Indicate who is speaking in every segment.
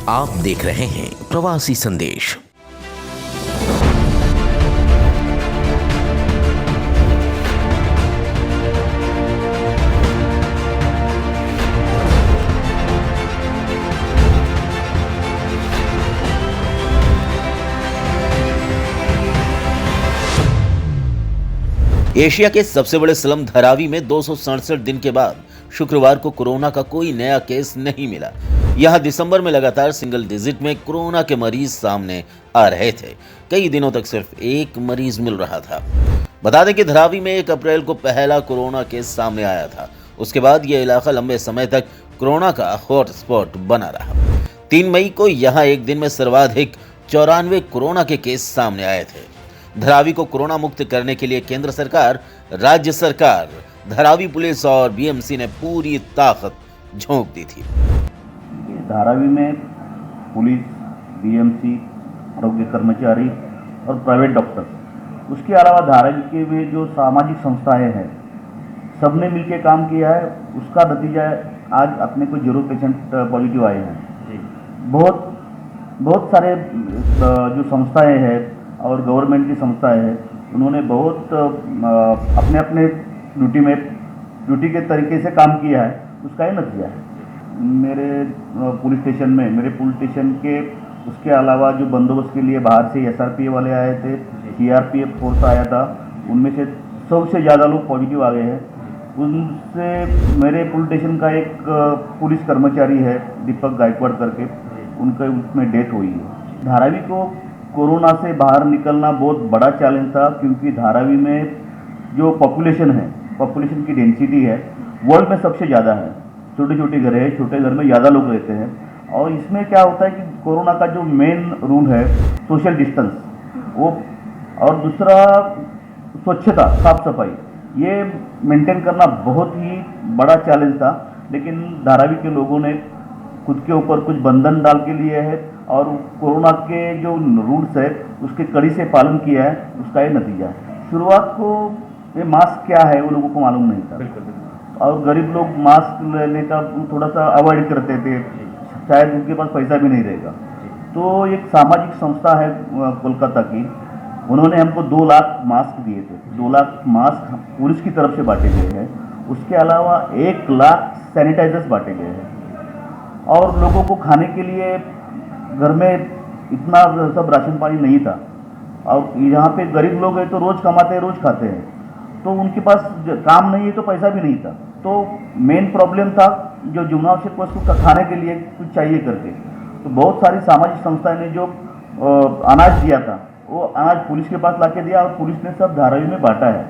Speaker 1: आप देख रहे हैं प्रवासी संदेश। एशिया के सबसे बड़े स्लम धारावी में 267 दिन के बाद शुक्रवार को कोरोना का कोई नया केस नहीं मिला। यहां दिसंबर में लगातार सिंगल डिजिट में कोरोना के मरीज सामने आ रहे थे। कई दिनों तक सिर्फ एक मरीज मिल रहा था। बता दें कि धारावी में 1 अप्रैल को पहला कोरोना केस सामने आया था। उसके बाद यह इलाका लंबे समय तक कोरोना का हॉटस्पॉट बना रहा। 3 मई को यहां एक दिन में सर्वाधिक 94 कोरोना के केस सामने आए थे। धारावी को कोरोना मुक्त करने के लिए केंद्र सरकार, राज्य सरकार, धारावी पुलिस और बीएमसी ने पूरी ताकत झोंक दी थी।
Speaker 2: धारावी में पुलिस, बीएमसी, आरोग्य कर्मचारी और प्राइवेट डॉक्टर, उसके अलावा धारावी के में जो सामाजिक संस्थाएं हैं, सबने मिलकर काम किया है। उसका नतीजा आज अपने को 0 पेशेंट पॉजिटिव आए हैं। बहुत सारे जो संस्थाएं हैं और गवर्नमेंट की संस्थाएं हैं, उन्होंने बहुत अपने ड्यूटी के तरीके से काम किया है। उसका ही नतीजा है। मेरे पुलिस स्टेशन के उसके अलावा जो बंदोबस्त के लिए बाहर से SRPF वाले आए थे, CRPF फोर्स आया था, उनमें से 100 से ज़्यादा लोग पॉजिटिव आ गए हैं। उनसे मेरे पुलिस स्टेशन का एक पुलिस कर्मचारी है, दीपक गायकवाड़ करके, उनका उसमें डेथ हुई है। धारावी को कोरोना से बाहर निकलना बहुत बड़ा चैलेंज था, क्योंकि धारावी में जो पॉपुलेशन की डेंसिटी है, वर्ल्ड में सबसे ज़्यादा है। छोटे छोटे घर है, छोटे घर में ज़्यादा लोग रहते हैं। और इसमें क्या होता है कि कोरोना का जो मेन रूल है सोशल डिस्टेंस, वो, और दूसरा स्वच्छता, साफ सफाई, ये मेंटेन करना बहुत ही बड़ा चैलेंज था। लेकिन धारावी के लोगों ने खुद के ऊपर कुछ बंधन डाल के लिए है और कोरोना के जो रूल्स है उसके कड़ी से पालन किया है। उसका ये नतीजा है। शुरुआत को ये मास्क क्या है वो लोगों को मालूम नहीं था, और गरीब लोग मास्क लेने का थोड़ा सा अवॉइड करते थे, शायद उनके पास पैसा भी नहीं रहेगा। तो एक सामाजिक संस्था है कोलकाता की, उन्होंने हमको 2 लाख मास्क दिए थे। 2 लाख मास्क पुलिस की तरफ से बांटे गए हैं। उसके अलावा 1 लाख सैनिटाइजर्स बांटे गए हैं। और लोगों को खाने के लिए घर में इतना सब राशन पानी नहीं था, और यहाँ पे गरीब लोग हैं तो रोज़ कमाते हैं, रोज़ खाते हैं, तो उनके पास काम नहीं है तो पैसा भी नहीं था। तो मेन प्रॉब्लम था जो जीवनावश्यक वस्तु का खाने के लिए कुछ चाहिए करके। तो बहुत सारी सामाजिक संस्थाएं ने जो अनाज दिया था, वो अनाज पुलिस के पास लाके दिया, और पुलिस ने सब धारावी में बांटा है।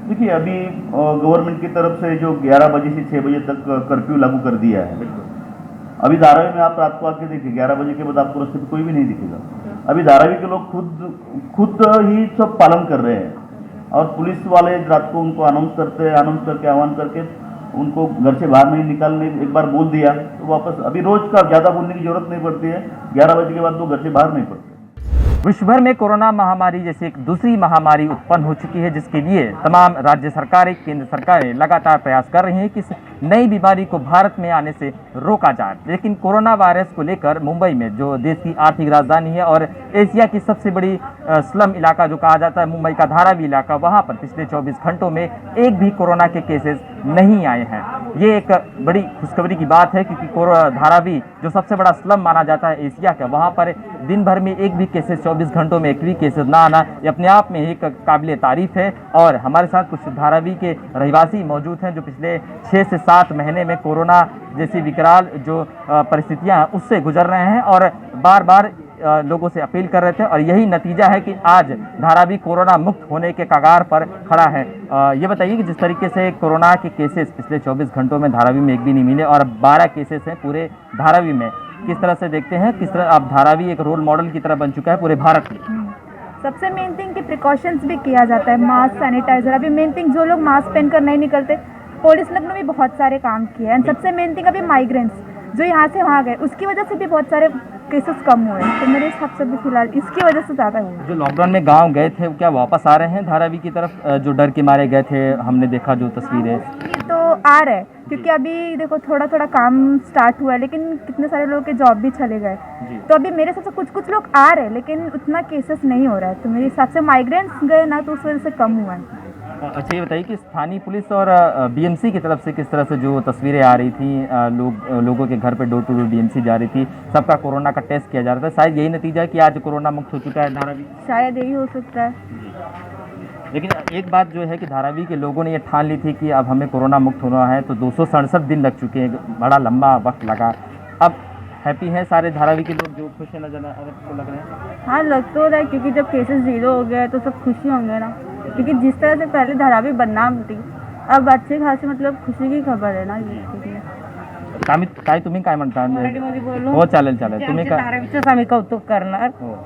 Speaker 2: देखिए, अभी गवर्नमेंट की तरफ से जो 11 बजे से 6 बजे तक कर्फ्यू लागू कर दिया है। अभी धारावी में आप रात को आके देखिए, 11 बजे के बाद आपको रास्ते पे कोई भी नहीं दिखेगा। अभी धारावी के लोग खुद ही सब पालन कर रहे हैं, और पुलिस वाले रात को उनको अनाउंस करके आह्वान करके उनको घर से बाहर नहीं निकालने, एक बार बोल दिया तो वापस, अभी रोज का ज़्यादा बोलने की जरूरत नहीं पड़ती है। 11 बजे के बाद वो घर से बाहर नहीं पड़ते।
Speaker 3: विश्व भर में कोरोना महामारी जैसी एक दूसरी महामारी उत्पन्न हो चुकी है, जिसके लिए तमाम राज्य सरकारें, केंद्र सरकारें लगातार प्रयास कर रही हैं कि इस नई बीमारी को भारत में आने से रोका जाए। लेकिन कोरोना वायरस को लेकर मुंबई में, जो देश की आर्थिक राजधानी है और एशिया की सबसे बड़ी स्लम इलाका जो कहा जाता है, मुंबई का धारावी इलाका, वहां पर पिछले 24 घंटों में एक भी कोरोना के केसेस नहीं आए हैं। ये एक बड़ी खुशखबरी की बात है, क्योंकि धारावी जो सबसे बड़ा स्लम माना जाता है एशिया का, वहां पर दिन भर में एक भी केसेस, 24 घंटों में एक भी केसेस ना आना, ये अपने आप में एक काबिले तारीफ है। और हमारे साथ कुछ धारावी के रहवासी मौजूद हैं जो पिछले 6 से 7 महीने में कोरोना जैसी विकराल जो परिस्थितियां हैं उससे गुजर रहे हैं, और बार बार लोगों से अपील कर रहे थे, और यही नतीजा है कि आज धारावी कोरोना मुक्त होने के कगार पर खड़ा है। ये बताइए कि जिस तरीके से कोरोना के केसेस पिछले 24 घंटों में धारावी में एक भी नहीं मिले, और 12 केसेस हैं पूरे धारावी में, किस तरह से देखते हैं, किस तरह आप धारावी एक रोल मॉडल की तरह बन चुका है पूरे भारत में?
Speaker 4: सबसे मेन थिंग कि प्रिकॉशंस भी किया जाता है, मास्क, सैनिटाइजर। अभी मेन थिंग जो लोग मास्क पहनकर नहीं निकलते, पुलिस लोग ने भी बहुत सारे काम किए हैं। सबसे मेन थिंग अभी माइग्रेंट्स जो यहाँ से वहाँ गए, उसकी वजह से भी बहुत सारे केसेस कम हुए। तो मेरे हिसाब से भी फिलहाल इसकी वजह से ज़्यादा हुआ।
Speaker 3: जो लॉकडाउन में गांव गए थे, क्या वापस आ रहे हैं धारावी की तरफ, जो डर के मारे गए थे? हमने देखा जो तस्वीरें।
Speaker 4: तो आ रहा है, क्योंकि अभी देखो थोड़ा थोड़ा काम स्टार्ट हुआ है, लेकिन कितने सारे लोगों के जॉब भी चले गए। तो अभी मेरे हिसाब से कुछ कुछ लोग आ रहे हैं, लेकिन उतना केसेस नहीं हो रहा है। तो मेरे हिसाब से माइग्रेंट्स गए ना, तो उस वजह से कम हुआ है।
Speaker 3: अच्छा, ये बताइए कि स्थानीय पुलिस और बीएमसी की तरफ से किस तरह से जो तस्वीरें आ रही थी, लोगों के घर पे डोर टू डोर बीएमसी जा रही थी, सबका कोरोना का टेस्ट किया जा रहा था, शायद यही नतीजा है कि आज कोरोना मुक्त हो चुका है धारावी?
Speaker 4: शायद यही हो सकता है।
Speaker 3: लेकिन एक बात जो है कि धारावी के लोगों ने ये ठान ली थी कि अब हमें कोरोना मुक्त होना है, तो 267 दिन लग चुके हैं, बड़ा लंबा वक्त लगा। अब हैप्पी हैं सारे धारावी के लोग, जो खुश है नजर आपको लग रहे हैं?
Speaker 4: हाँ, लग तो रहा है, क्योंकि जब केसेस 0 हो गए तो सब खुशी होंगे ना, क्योंकि जिस तरह से पहले धारावी बदनाम थी, अब अच्छे खासे मतलब खुशी की खबर है ना ये।
Speaker 3: काय तुम्ही काय म्हणता?
Speaker 5: मराठीमध्ये बोलू?
Speaker 3: हो, चालेल चालेल. तुम्ही
Speaker 5: आमच्या
Speaker 3: काय?
Speaker 5: धारावीचंच आम्ही कौतुक करणार.
Speaker 3: हो.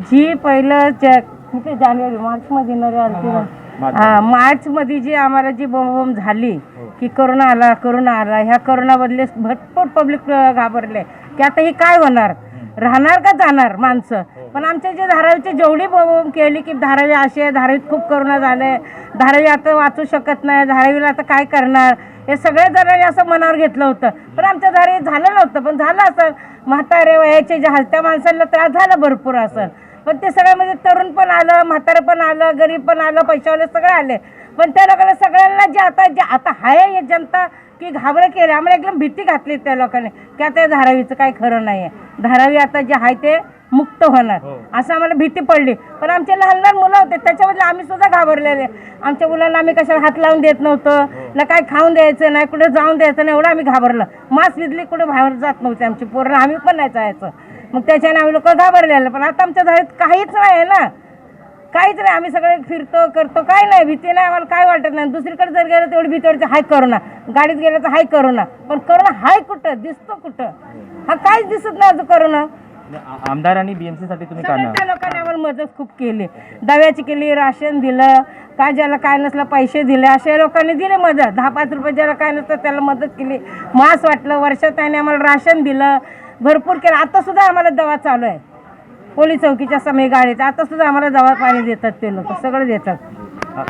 Speaker 5: जी पहिलं कुठे जानेवारी मार्च मध्ये मार्च मध्ये जी आम्हाला जी बोंबाबोंब झाली की कोरोना आला, ह्या कोरोना बदले भरपूर पब्लिक घाबरले की आता हे काय होणार, राहणार का जाणार माणसं. पण आमच्या जे धारावीची जेवढी बोंबाबोंब केली की धारावी अशी आहे, धारावीत खूप कोरोना झाले, धारावी आता वाचू शकत नाही, धारावीला आता काय करणार, हे सगळ्या जणांनी असं मनावर घेतलं होतं. पण आमच्या धारावीत झालं नव्हतं, पण झालं असं म्हातारे वयाचे जे हलत्या माणसांना त्रास झाला भरपूर असं. पण ते सगळं म्हणजे तरुण पण आलं, म्हातारं पण आलं, गरीब पण आलं, पैशावाले सगळे आले. पण त्या लोकांना सगळ्यांना जे आता आहे हे जनता की घाबरं केलं, आम्हाला एकदम भीती घातली त्या लोकांनी की आता धारावीचं काही खरं नाही आहे, धारावी आता जे आहे ते मुक्त होणार असं आम्हाला भीती पडली. पण आमचे लहान लहान मुलं होते, त्याच्याबद्दल आम्ही सुद्धा घाबरलेले. आमच्या मुलांना आम्ही कशाला हात लावून देत नव्हतं ना, काय खाऊन द्यायचं नाही, कुठे जाऊन द्यायचं नाही, एवढं आम्ही घाबरलं. मास्क विधली कुठे बाहेर जात नव्हते आमची पोरं, आम्ही पण नाही जायचं. मग त्याच्याने आम्ही लोक घाबरलेलं. पण आता आमच्या धारीत काहीच नाही आहे ना, काहीच नाही. आम्ही सगळे फिरतो करतो, काय नाही, भीती नाही, आम्हाला काय वाटत नाही. दुसरीकडे जर गेलं तेवढी भीती वाटते, हाय करोना, गाडीत गेलं तर हाय करोना, पण करोना हाय कुठं, दिसतो कुठं, हा काहीच दिसत नाही अजून करोना.
Speaker 3: आमदार आणि बीएमसी साठी तुम्ही काय
Speaker 5: सगळ्या लोकांनी आम्हाला मदत खूप केली, दव्याची केली, राशन दिलं, काय ज्याला काय नसलं पैसे दिले, अशा लोकांनी दिले मदत. 10-5 रुपये ज्याला काय नसतं त्याला मदत केली, मास्क वाटलं, वर्षात त्याने आम्हाला राशन दिलं, भरपूर केलं. आता सुद्धा आम्हाला दवा चालू आहे, पोलीस चौकीच्या समय गाडीत आता सुद्धा आम्हाला दवा पाणी देतात ते लोक, सगळं देतात.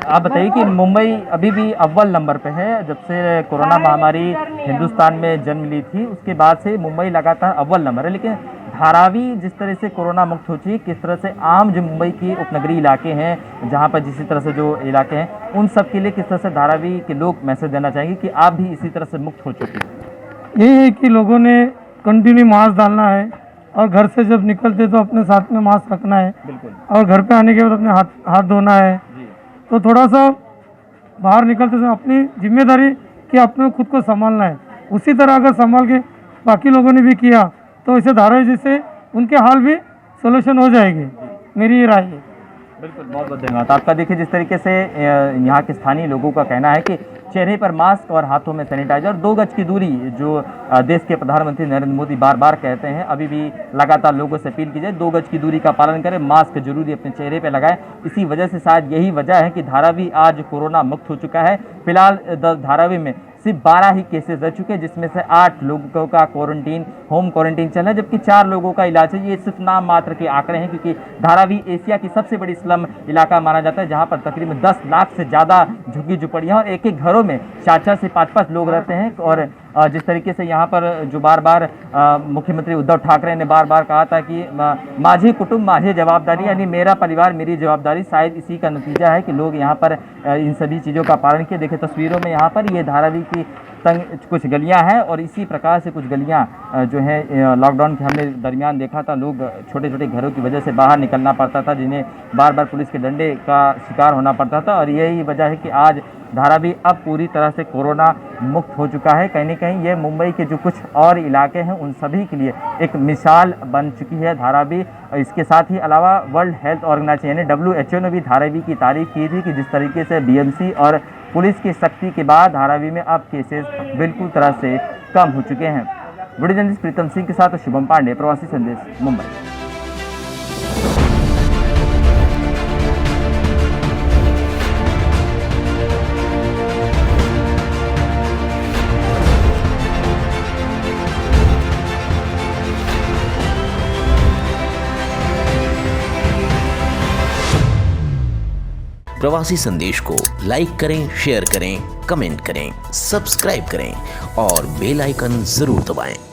Speaker 3: आप बताइए कि मुंबई अभी भी अव्वल नंबर पे है. जब से कोरोना महामारी हिंदुस्तान में जन्म ली थी उसके बाद से मुंबई लगातार अव्वल नंबर है. लेकिन धारावी जिस तरह से कोरोना मुक्त हो चुकी है, किस तरह से आम जो मुंबई के उपनगरीय इलाके हैं जहाँ पर जिस तरह से जो इलाके हैं उन सब के लिए किस तरह से धारावी के लोग मैसेज देना चाहेंगे कि आप भी इसी तरह से मुक्त हो चुके हैं?
Speaker 6: यही है कि लोगों ने कंटिन्यू मास्क डालना है और घर से जब निकलते तो अपने साथ में मास्क रखना है.
Speaker 3: बिल्कुल.
Speaker 6: और घर पे आने के बाद अपने हाथ धोना है. तो थोड़ा सा बाहर निकलते समय अपनी जिम्मेदारी कि अपने खुद को संभालना है. उसी तरह अगर संभाल के बाकी लोगों ने भी किया तो इसे धारावी जैसे उनके हाल भी सोल्यूशन हो जाएगी, मेरी ये राय है.
Speaker 3: बिल्कुल, बहुत बहुत धन्यवाद आपका. देखिए जिस तरीके से यहाँ के स्थानीय लोगों का कहना है कि चेहरे पर मास्क और हाथों में सैनिटाइजर, 2 गज की दूरी जो देश के प्रधानमंत्री नरेंद्र मोदी बार बार कहते हैं, अभी भी लगातार लोगों से अपील की जाए 2 गज की दूरी का पालन करें, मास्क जरूरी अपने चेहरे पर लगाएं. इसी वजह से शायद यही वजह है कि धारावी आज कोरोना मुक्त हो चुका है. फिलहाल धारावी में सिर्फ 12 ही केसेस रह चुके हैं, जिसमें से 8 लोगों का क्वारंटीन, होम क्वारंटीन चल रहा है, जबकि 4 लोगों का इलाज है. ये सिर्फ नाम मात्र के आंकड़े हैं, क्योंकि धारावी एशिया की सबसे बड़ी स्लम इलाका माना जाता है, जहां पर तकरीबन 10 लाख से ज़्यादा झुग्गी झुपड़ियाँ और एक एक घरों में 4-4 से 5-5 लोग रहते हैं. और जिस तरीके से यहाँ पर जो बार बार मुख्यमंत्री उद्धव ठाकरे ने बार बार कहा था कि माझे कुटुंब माझे जवाबदारी, यानी मेरा परिवार मेरी जवाबदारी, शायद इसी का नतीजा है कि लोग यहाँ पर इन सभी चीज़ों का पालन किए. देखिए तस्वीरों में यहाँ पर ये धारावी की तंग कुछ गलियां हैं और इसी प्रकार से कुछ गलियां जो है लॉकडाउन के हमने दरमियान देखा था, लोग छोटे छोटे घरों की वजह से बाहर निकलना पड़ता था, जिन्हें बार बार पुलिस के डंडे का शिकार होना पड़ता था. और यही वजह है कि आज धारावी अब पूरी तरह से कोरोना मुक्त हो चुका है. कहीं न कहीं ये मुंबई के जो कुछ और इलाके हैं उन सभी के लिए एक मिसाल बन चुकी है धारावी. इसके साथ ही अलावा वर्ल्ड हेल्थ ऑर्गेनाइजेशन यानी WHO ने भी धारावी की तारीफ की थी कि जिस तरीके से BMC और पुलिस की सख्ती के बाद धारावी में अब केसेस बिल्कुल तरह से कम हो चुके हैं. वीडियो जर्नलिस्ट प्रीतम सिंह के साथ शुभम पांडे, प्रवासी संदेश, मुंबई.
Speaker 7: प्रवासी संदेश को लाइक करें, शेयर करें, कमेंट करें, सब्सक्राइब करें और बेल आइकन जरूर दबाएं।